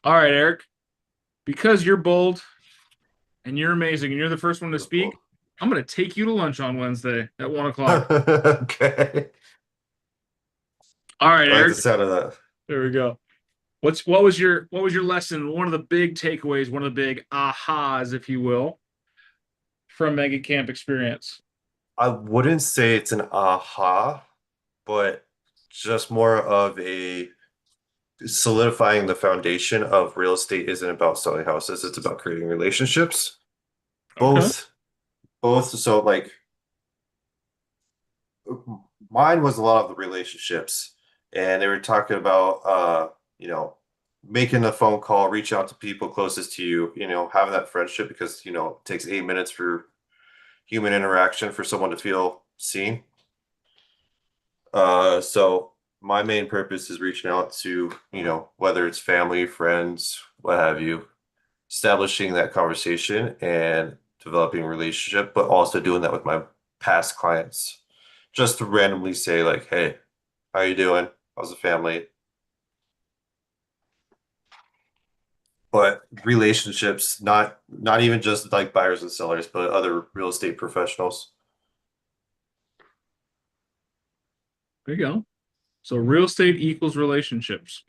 All right, Eric, because you're bold and you're amazing and you're the first one to speak, Beautiful. I'm going to take you to lunch on Wednesday at 1 o'clock. Okay. All right, I like the Eric. sound of that. There we go. What was your lesson? One of the big takeaways, one of the big ahas, if you will, from Mega Camp experience. I wouldn't say it's an aha, but just more of a solidifying the foundation of real estate isn't about selling houses, it's about creating relationships. Okay. Both, both. So like mine was a lot of the relationships, and they were talking about you know, making a phone call, reach out to people closest to you, having that friendship because it takes 8 minutes for human interaction for someone to feel seen. So my main purpose is reaching out to, whether it's family, friends, what have you, establishing that conversation and developing a relationship, but also doing that with my past clients. Just to randomly say like, hey, how you doing? How's the family? But relationships, not even just like buyers and sellers, but other real estate professionals. There you go. So real estate equals relationships.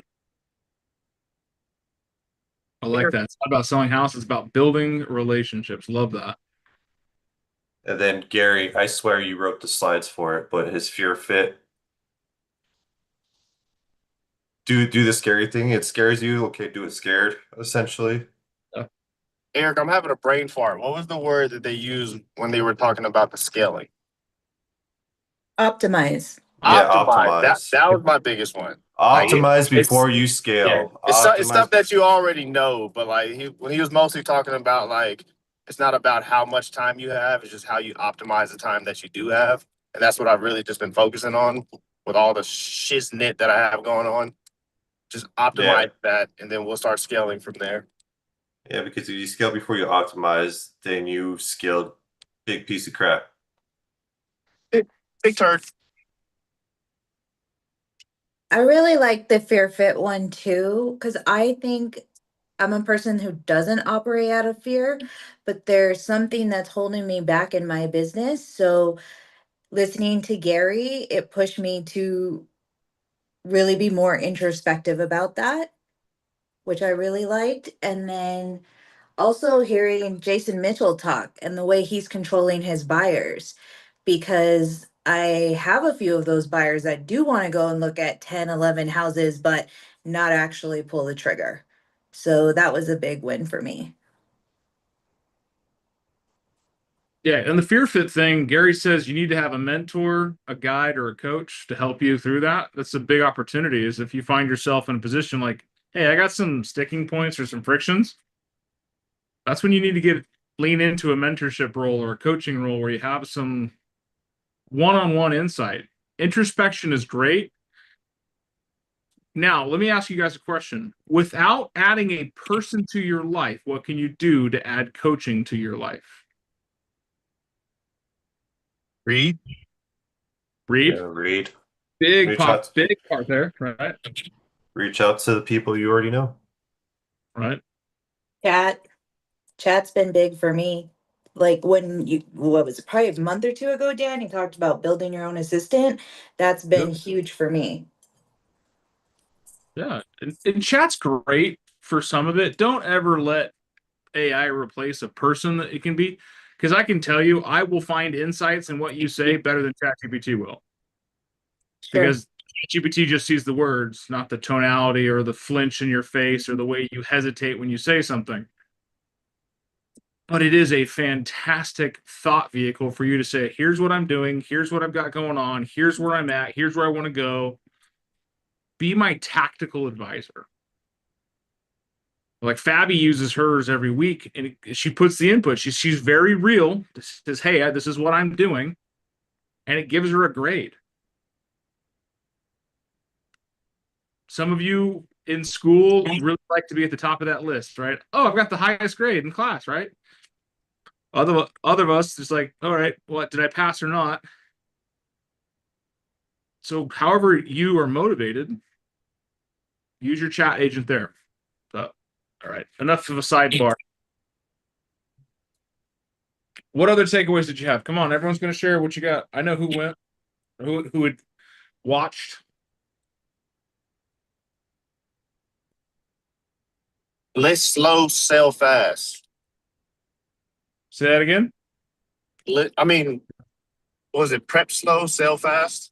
I like that. It's not about selling houses, it's about building relationships. Love that. And then Gary, I swear you wrote the slides for it, but his fear fit, do the scary thing. It scares you. Okay, do it scared, essentially. Uh, Eric, I'm having a brain fart. What was the word that they used when they were talking about the scaling? Optimize. Yeah, Optimize. That optimize. that was my biggest one. Like Optimize it's before you yeah, scale. it's Optimize. stuff that you already know, but like when he was mostly talking about like it's not about how much time you have, it's just how you optimize the time that you do have, and that's what I've really just been focusing on with all the shiznit that I have going on. Just Yeah, optimize that, and then we'll start scaling from there. yeah, because if you scale before you optimize, then you scaled big piece of crap. Big, big turd. I really like the Fair Fit one too, because I think I'm a person who doesn't operate out of fear, but there's something that's holding me back in my business. So listening to Gary, it pushed me to really be more introspective about that, which I really liked. And then also hearing Jason Mitchell talk and the way he's controlling his buyers, because I have a few of those buyers that do want to go and look at 10, 11 houses, but not actually pull the trigger. So that was a big win for me. Yeah, and the fear fit thing, Gary says you need to have a mentor, a guide, or a coach to help you through that. That's a big opportunity is if you find yourself in a position like, hey, I got some sticking points or some frictions, that's when you need to get lean into a mentorship role or a coaching role where you have some one-on-one insight. Introspection is great. Now, let me ask you guys a question. Without adding a person to your life, what can you do to add coaching to your life? Read. Read. Read. Big Reach pop, out. big part there, right? Reach out to the people you already know. Right. Chat, chat's been big for me. Like when you, what was it, probably a month or two ago, Dan, you talked about building your own assistant. That's been Yep. huge for me. Yeah. And chat's great for some of it. Don't ever let AI replace a person that it can be. Because I can tell you, I will find insights in what you say better than ChatGPT will. Sure. Because GPT just sees the words, not the tonality or the flinch in your face or the way you hesitate when you say something. But it is a fantastic thought vehicle for you to say, here's what I'm doing, here's what I've got going on, here's where I'm at, here's where I want to go. Be my tactical advisor. Like Fabi uses hers every week and she puts the input. She's very real. Says, hey, this is what I'm doing. And it gives her a grade. Some of you in school really like to be at the top of that list, right? Oh, I've got the highest grade in class, right? Other of us just like, all right, what did I pass or not? So however you are motivated, use your chat agent there. So All right. Enough of a sidebar. What other takeaways did you have? Come on, everyone's going to share what you got. I know who went, who had watched. List slow, sell fast. Say that again. I mean, what was it? Prep slow, sell fast.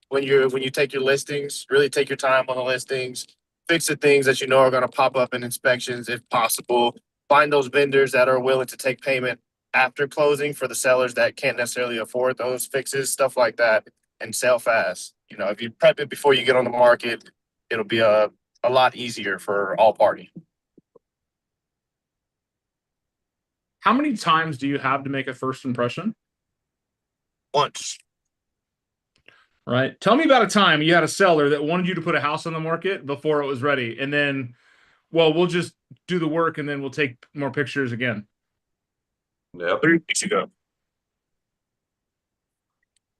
When you take your listings, really take your time on the listings. Fix the things that you know are going to pop up in inspections if possible. Find those vendors that are willing to take payment after closing for the sellers that can't necessarily afford those fixes, stuff like that, and sell fast. You know, if you prep it before you get on the market, it'll be a lot easier for all parties. How many times do you have to make a first impression? Once. Right. Tell me about a time you had a seller that wanted you to put a house on the market before it was ready. And then, well, we'll just do the work and then we'll take more pictures again. Yep. 3 weeks ago.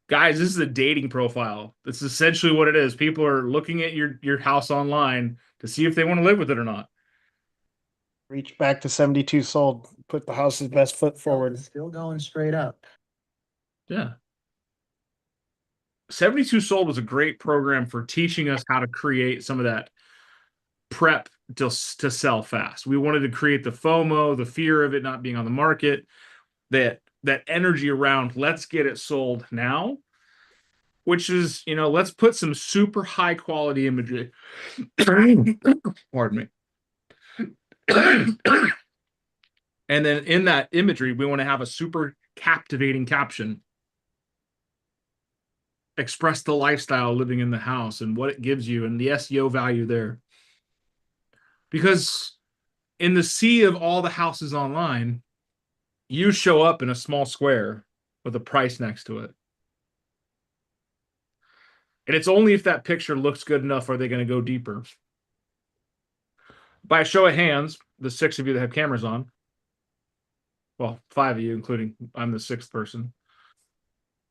Guys, this is a dating profile. That's essentially what it is. People are looking at your house online to see if they want to live with it or not. Reach back to 72 sold. Put the house's best foot forward. Still going straight up. Yeah. 72 Sold was a great program for teaching us how to create some of that prep to sell fast. We wanted to create the FOMO, the fear of it not being on the market, that energy around let's get it sold now, which is, you know, let's put some super high quality imagery. Pardon me. And then in that imagery, we want to have a super captivating caption. Express the lifestyle living in the house and what it gives you and the SEO value there. Because in the sea of all the houses online, you show up in a small square with a price next to it. And it's only if that picture looks good enough are they going to go deeper. By a show of hands, the 6 of you that have cameras on, well, 5 of you, including I'm the 6th person.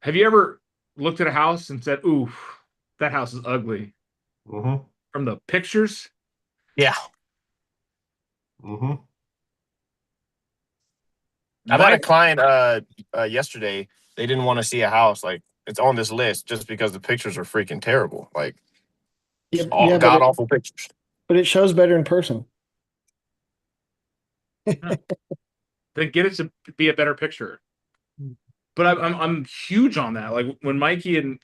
Have you ever looked at a house and said, ooh, that house is ugly? Mm-hmm. From the pictures? Yeah. Mm-hmm. I've had a client yesterday. They didn't want to see a house. Like, it's on this list just because the pictures are freaking terrible. Like, Yeah, god awful pictures. but it shows better in person. Then get it to be a better picture. But I'm huge on that. Like when Mikey and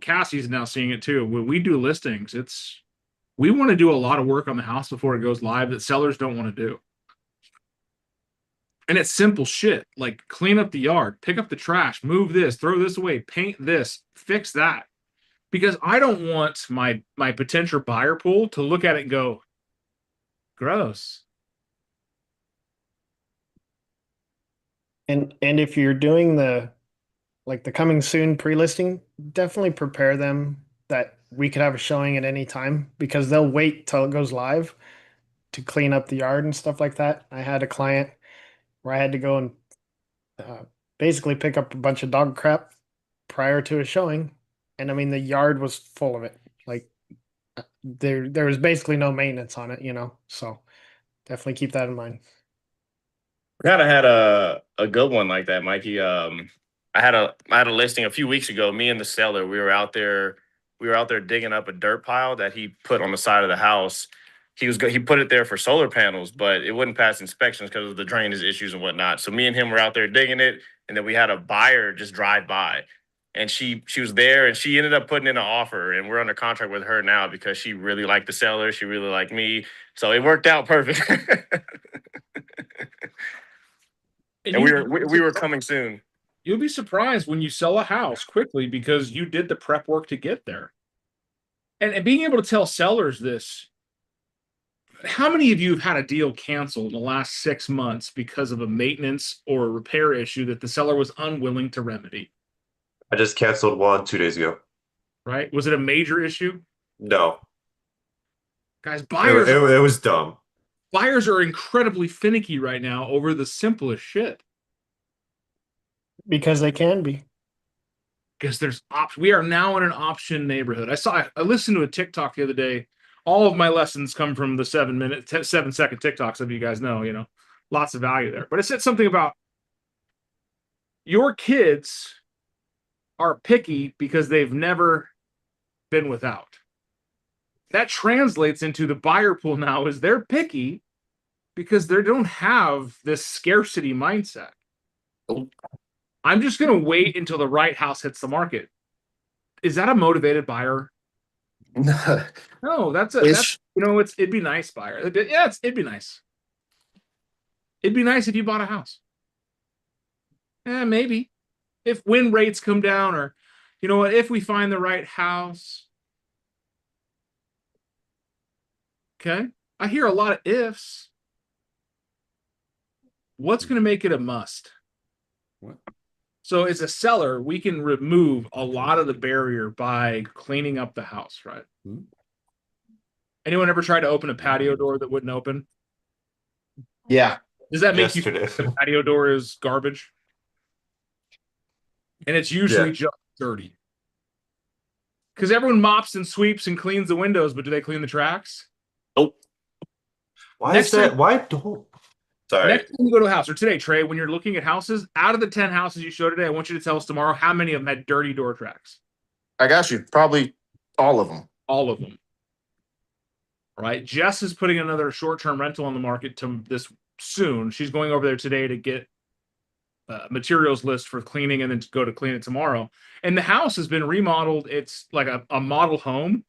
Cassie's now seeing it too. When we do listings, we want to do a lot of work on the house before it goes live that sellers don't want to do. And it's simple shit like clean up the yard, pick up the trash, move this, throw this away, paint this, fix that. Because I don't want my potential buyer pool to look at it and go, gross. And if you're doing the coming soon pre-listing, definitely prepare them that we could have a showing at any time because they'll wait till it goes live to clean up the yard and stuff like that. I had a client where I had to go and basically pick up a bunch of dog crap prior to a showing, and I mean the yard was full of it. Like there was basically no maintenance on it, you know. So definitely keep that in mind. I kind of had a good one like that, Mikey. I had a listing a few weeks ago. Me and the seller, we were out there digging up a dirt pile that he put on the side of the house. He put it there for solar panels, but it wouldn't pass inspections because of the drainage issues and whatnot. So me and him were out there digging it, and then we had a buyer just drive by, and she was there, and she ended up putting in an offer, and we're under contract with her now because she really liked the seller, she really liked me, so it worked out perfect. And we were coming soon. You'll be surprised when you sell a house quickly because you did the prep work to get there. And being able to tell sellers this, how many of you have had a deal canceled in the last 6 months because of a maintenance or a repair issue that the seller was unwilling to remedy? I just canceled one 2 days ago. Right? Was it a major issue? No, Guys, it buyers was dumb. are incredibly finicky right now over the simplest shit. Because they can be. Because there's we are now in an option neighborhood. I listened to a TikTok the other day all of my lessons come from the 7-second TikToks of you guys know, lots of value there. But it said something about your kids are picky because they've never been without. That translates into the buyer pool now is they're picky because they don't have this scarcity mindset. I'm just going to wait until the right house hits the market. Is that a motivated buyer? No, it'd be nice buyer. It'd be nice. It'd be nice if you bought a house. Maybe if win rates come down, or if we find the right house. Okay. I hear a lot of ifs. What's going to make it a must? What? So as a seller, we can remove a lot of the barrier by cleaning up the house, right? Hmm. Anyone ever tried to open a patio door that wouldn't open? Yeah. Does that make you Yesterday. think the patio door is garbage? And it's usually Yeah. just dirty. Because everyone mops and sweeps and cleans the windows, but do they clean the tracks? Why Next is that? time- Why don't? Sorry. Next time you go to a house, or today, Trey, when you're looking at houses, out of the 10 houses you show today, I want you to tell us tomorrow how many of them had dirty door tracks. I got you. Probably all of them. All of them. All right. Jess is putting another short-term rental on the market to this soon. She's going over there today to get materials list for cleaning and then to go to clean it tomorrow. And the house has been remodeled. It's like a model home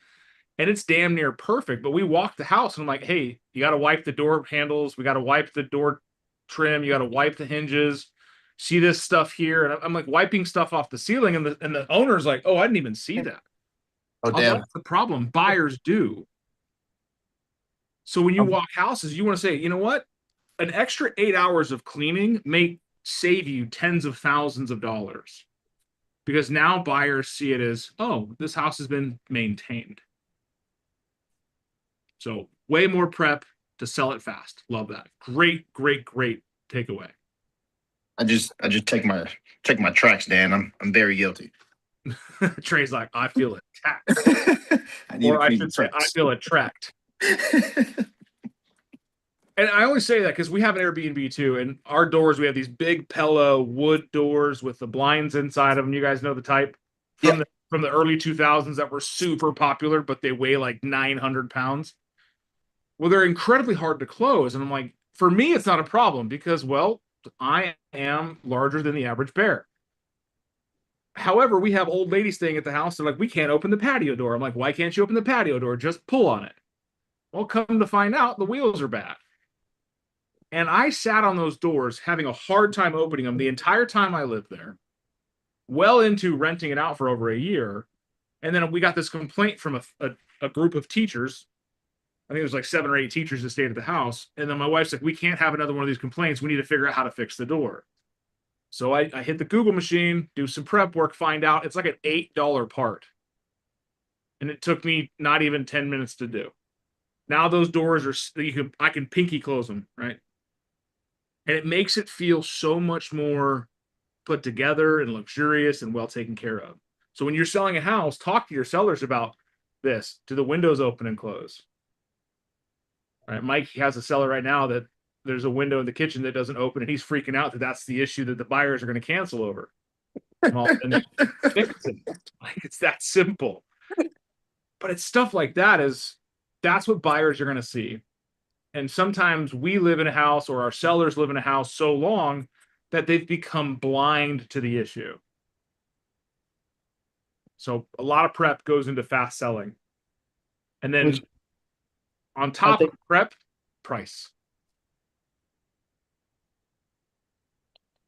and it's damn near perfect. But we walked the house and I'm like, hey, you got to wipe the door handles. We got to wipe the door trim. You got to wipe the hinges. See this stuff here. And I'm like wiping stuff off the ceiling. And the owner's like, oh, I didn't even see that. Oh, damn. That's the problem. Buyers do. So when you walk houses, you want to say, you know what? An extra 8 hours of cleaning may save you tens of thousands of dollars. Because now buyers see it as, oh, this house has been maintained. So way more prep to sell it fast. Love that. Great takeaway. I just take my tracks, Dan. I'm very guilty. Trey's like, I feel attacked. I need Or to I clean should the say, I tracks. feel attract. And I always say that because we have an Airbnb too, and our doors, we have these big Pella wood doors with the blinds inside of them. You guys know the type from the early 2000s that were super popular, but they weigh like 900 pounds. Well, they're incredibly hard to close. And I'm like, for me, it's not a problem because, well, I am larger than the average bear. However, we have old ladies staying at the house. They're like, we can't open the patio door. I'm like, why can't you open the patio door? Just pull on it. Well, come to find out, the wheels are bad. And I sat on those doors having a hard time opening them the entire time I lived there, well into renting it out for over a year. And then we got this complaint from a group of teachers. I think it was like 7 or 8 teachers that stayed at the house. And then my wife's like, we can't have another one of these complaints. We need to figure out how to fix the door. So I hit the Google machine, do some prep work, find out it's like an $8 part. And it took me not even 10 minutes to do. Now those doors are, I can pinky close them, right? And it makes it feel so much more put together and luxurious and well taken care of. So when you're selling a house, talk to your sellers about this. Do the windows open and close? All right, Mike has a seller right now that there's a window in the kitchen that doesn't open, and he's freaking out that that's the issue that the buyers are going to cancel over. Well, and fix it. Like, it's that simple. But it's stuff like that's what buyers are going to see. And sometimes we live in a house or our sellers live in a house so long that they've become blind to the issue. So a lot of prep goes into fast selling. And then on top of prep, price.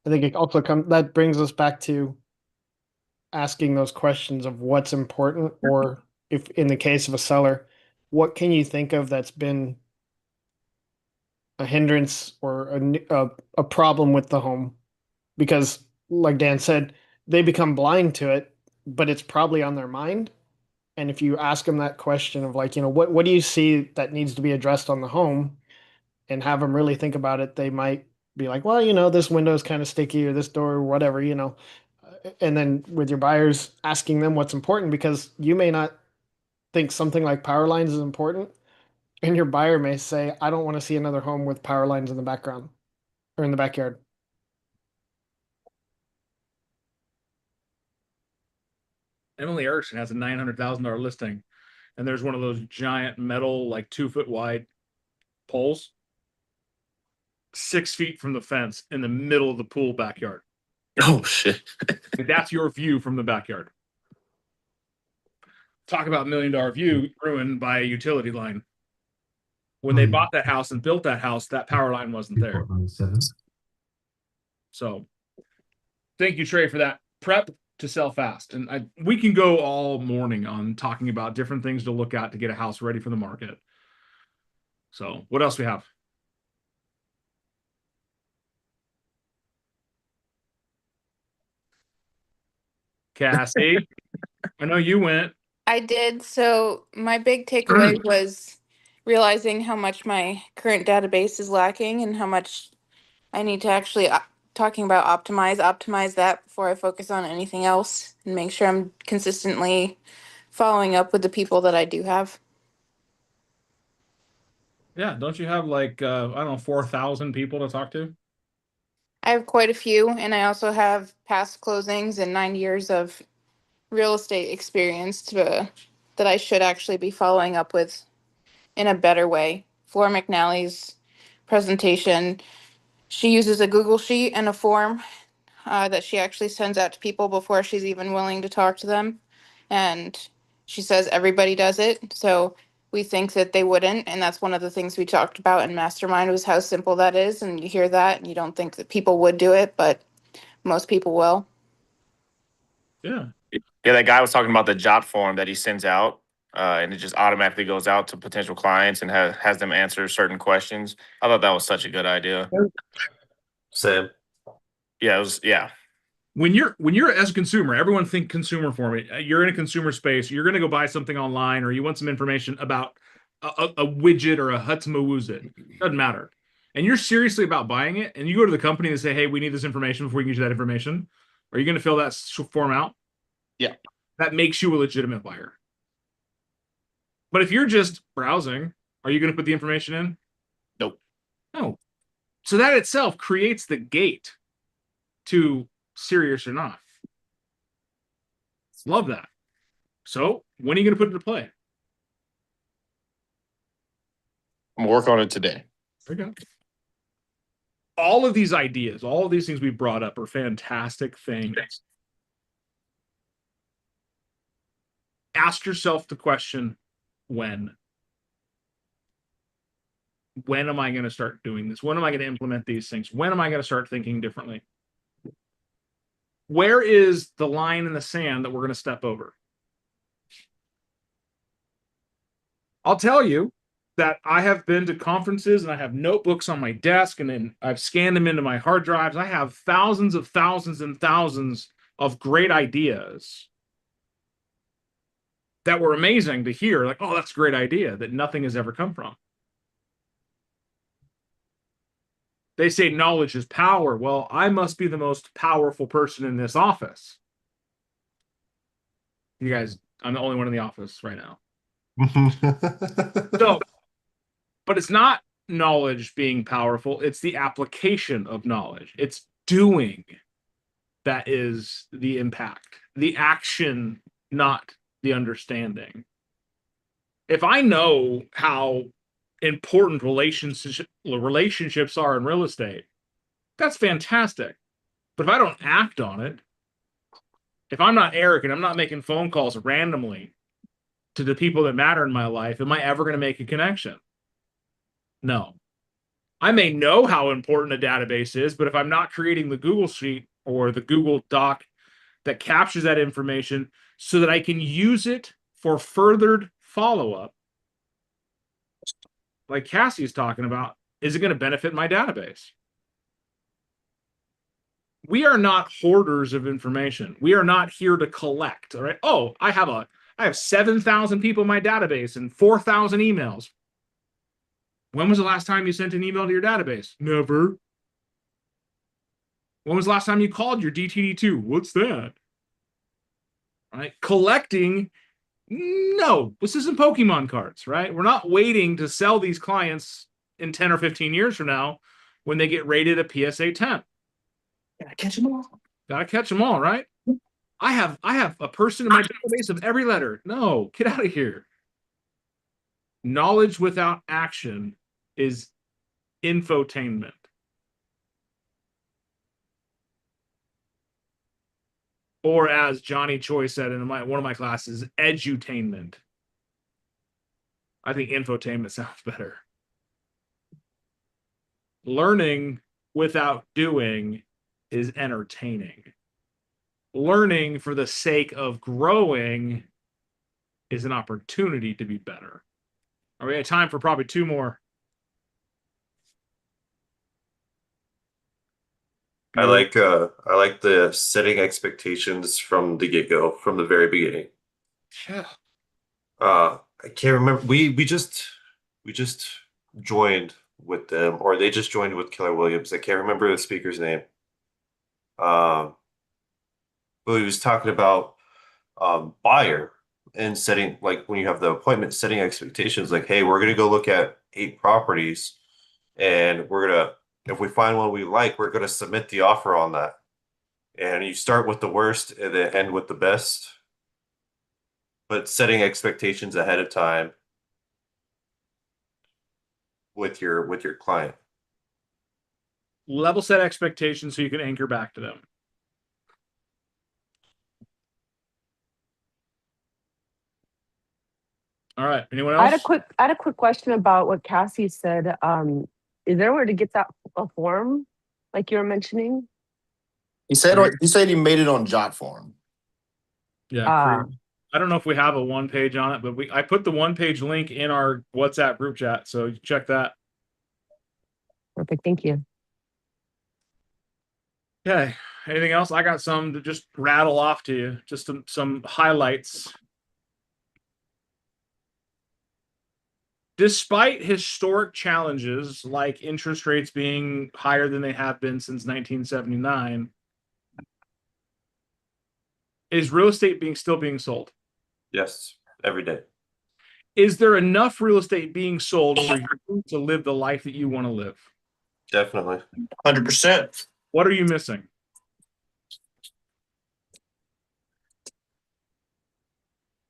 I think it also that brings us back to asking those questions of what's important, or if in the case of a seller, what can you think of that's been a hindrance or a problem with the home? Because like Dan said, they become blind to it, but it's probably on their mind. And if you ask them that question of like, what do you see that needs to be addressed on the home, and have them really think about it, they might be like, well, this window is kind of sticky, or this door, or whatever, And then with your buyers, asking them what's important, because you may not think something like power lines is important, And your buyer may say, I don't want to see another home with power lines in the background or in the backyard. Emily Erickson has a $900,000 listing, and there's one of those giant metal, like 2 foot wide poles, 6 feet from the fence in the middle of the pool backyard. Oh shit. Like, that's your view from the backyard. Talk about $1 million view ruined by a utility line. When they bought that house and built that house, that power line wasn't there. So thank you, Trey, for that prep to sell fast. And we can go all morning on talking about different things to look at to get a house ready for the market. So what else we have? Cassie, I know you went. I did. So my big takeaway was realizing how much my current database is lacking and how much I need to actually talking about optimize that before I focus on anything else and make sure I'm consistently following up with the people that I do have. Yeah, don't you have like I don't know, 4,000 people to talk to? I have quite a few, and I also have past closings and 9 years of real estate experience that I should actually be following up with in a better way. Flora McNally's presentation, she uses a Google Sheet and a form that she actually sends out to people before she's even willing to talk to them. And she says everybody does it. So we think that they wouldn't. And that's one of the things we talked about in Mastermind was how simple that is. And you hear that and you don't think that people would do it, but most people will. Yeah. Yeah, that guy was talking about the jot form that he sends out, and it just automatically goes out to potential clients and has them answer certain questions. I thought that was such a good idea. Same. Yeah, it was. Yeah, When you're as a consumer, everyone think consumer for me. You're in a consumer space. You're going to go buy something online, or you want some information about a widget or a Hutzmawuzit. Doesn't matter. And you're seriously about buying it, and you go to the company and say, "Hey, we need this information before we can get you that information." Are you going to fill that form out? Yeah. That makes you a legitimate buyer. But if you're just browsing, are you going to put the information in? Nope. No. So that itself creates the gate to serious or not. Love that. So when are you going to put it into play? I'm gonna work on it today. There you go. All of these ideas, all of these things we brought up are fantastic things. Ask yourself the question, when? When am I going to start doing this? When am I going to implement these things? When am I going to start thinking differently? Where is the line in the sand that we're going to step over? I'll tell you that I have been to conferences and I have notebooks on my desk, and then I've scanned them into my hard drives. I have thousands and thousands of great ideas that were amazing to hear. Like, oh, that's a great idea that nothing has ever come from. They say knowledge is power. Well, I must be the most powerful person in this office. You guys, I'm the only one in the office right now. So, but it's not knowledge being powerful. It's the application of knowledge. It's doing that is the impact, the action, not the understanding. If I know how important relationships are in real estate, that's fantastic. But if I don't act on it, if I'm not arrogant, I'm not making phone calls randomly to the people that matter in my life, am I ever going to make a connection? No. I may know how important a database is, but if I'm not creating the Google Sheet or the Google Doc that captures that information so that I can use it for furthered follow-up, like Cassie's talking about, is it going to benefit my database? We are not hoarders of information. We are not here to collect. All right. Oh, I have 7,000 people in my database and 4,000 emails. When was the last time you sent an email to your database? Never. When was the last time you called your DTD2? What's that? All right. Collecting No, this isn't Pokemon cards, right? We're not waiting to sell these clients in 10 or 15 years from now when they get rated a PSA 10. Gotta catch them all. Gotta catch them all, right? I have a person in my database of every letter. No, get out of here. Knowledge without action is infotainment. Or as Johnny Choi said in one of my classes, edutainment. I think infotainment sounds better. Learning without doing is entertaining. Learning for the sake of growing is an opportunity to be better. All right, we have time for probably two more. I like the setting expectations from the get-go, from the very beginning. Yeah. I can't remember. We just joined with them, or they just joined with Keller Williams. I can't remember the speaker's name. But he was talking about buyer and setting, like when you have the appointment, setting expectations, like, hey, we're gonna go look at 8 properties, and we're gonna, if we find one we like, we're gonna submit the offer on that. And you start with the worst and then end with the best. But setting expectations ahead of time with your client. Level set expectations so you can anchor back to them. All right. Anyone else? I had a quick question about what Cassie said. Is there a way to get that a form like you were mentioning? He said he made it on Jot form. Yeah. I don't know if we have a 1-page on it, but I put the 1-page link in our WhatsApp group chat, so check that. Perfect. Thank you. Okay. Anything else? I got some to just rattle off to you. Just some highlights. Despite historic challenges like interest rates being higher than they have been since 1979, is real estate still being sold? Yes, every day. Is there enough real estate being sold for you to live the life that you want to live? Definitely. 100%. What are you missing?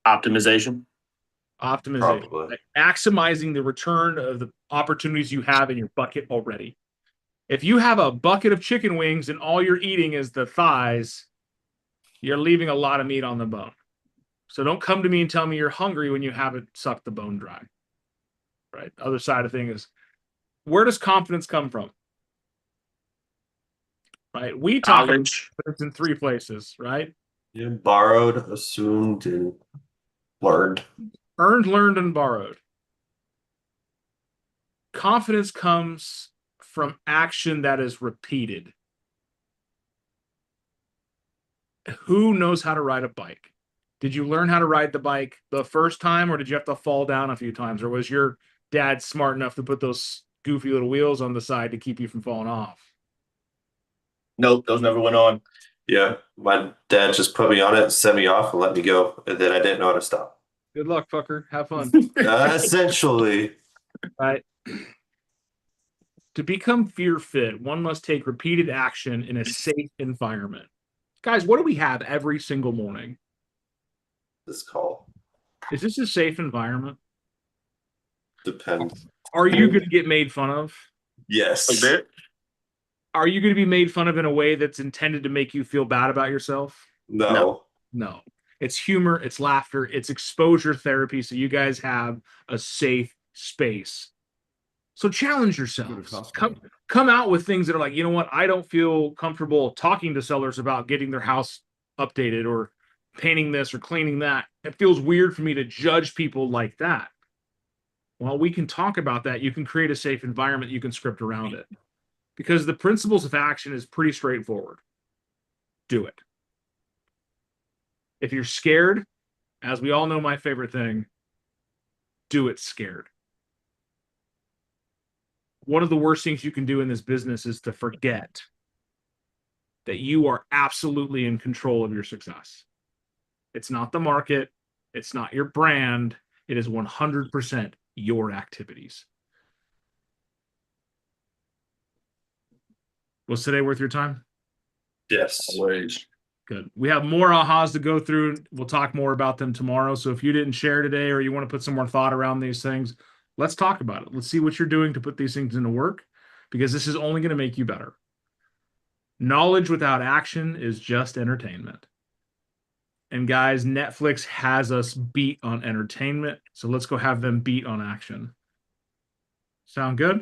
Optimization. Optimization. Probably. Like maximizing the return of the opportunities you have in your bucket already. If you have a bucket of chicken wings and all you're eating is the thighs, you're leaving a lot of meat on the bone. So don't come to me and tell me you're hungry when you haven't sucked the bone dry. Right? Other side of the thing is, where does confidence come from? Right? We talk about confidence in 3 places, right? Yeah, borrowed, assumed, and learned. Earned, learned, and borrowed. Confidence comes from action that is repeated. Who knows how to ride a bike? Did you learn how to ride the bike the first time, or did you have to fall down a few times? Or was your dad smart enough to put those goofy little wheels on the side to keep you from falling off? Nope, those never went on. Yeah, my dad just put me on it, set me off, and let me go. And then I didn't know how to stop. Good luck, fucker. Have fun. Essentially. Right. To become fear fit, one must take repeated action in a safe environment. Guys, what do we have every single morning? This call. Is this a safe environment? Depends. Are you going to get made fun of? Yes. A bit. Are you going to be made fun of in a way that's intended to make you feel bad about yourself? No. No. It's humor, it's laughter, it's exposure therapy, so you guys have a safe space. So challenge yourselves. Come out with things that are like, you know what? I don't feel comfortable talking to sellers about getting their house updated or painting this or cleaning that. It feels weird for me to judge people like that. Well, we can talk about that. You can create a safe environment. You can script around it. Because the principles of action is pretty straightforward. Do it. If you're scared, as we all know my favorite thing, do it scared. One of the worst things you can do in this business is to forget that you are absolutely in control of your success. It's not the market. It's not your brand. It is 100% your activities. Was today worth your time? Yes. Always. Good. We have more ahas to go through. We'll talk more about them tomorrow. So if you didn't share today or you want to put some more thought around these things, let's talk about it. Let's see what you're doing to put these things into work, because this is only going to make you better. Knowledge without action is just entertainment. And guys, Netflix has us beat on entertainment. So let's go have them beat on action. Sound good?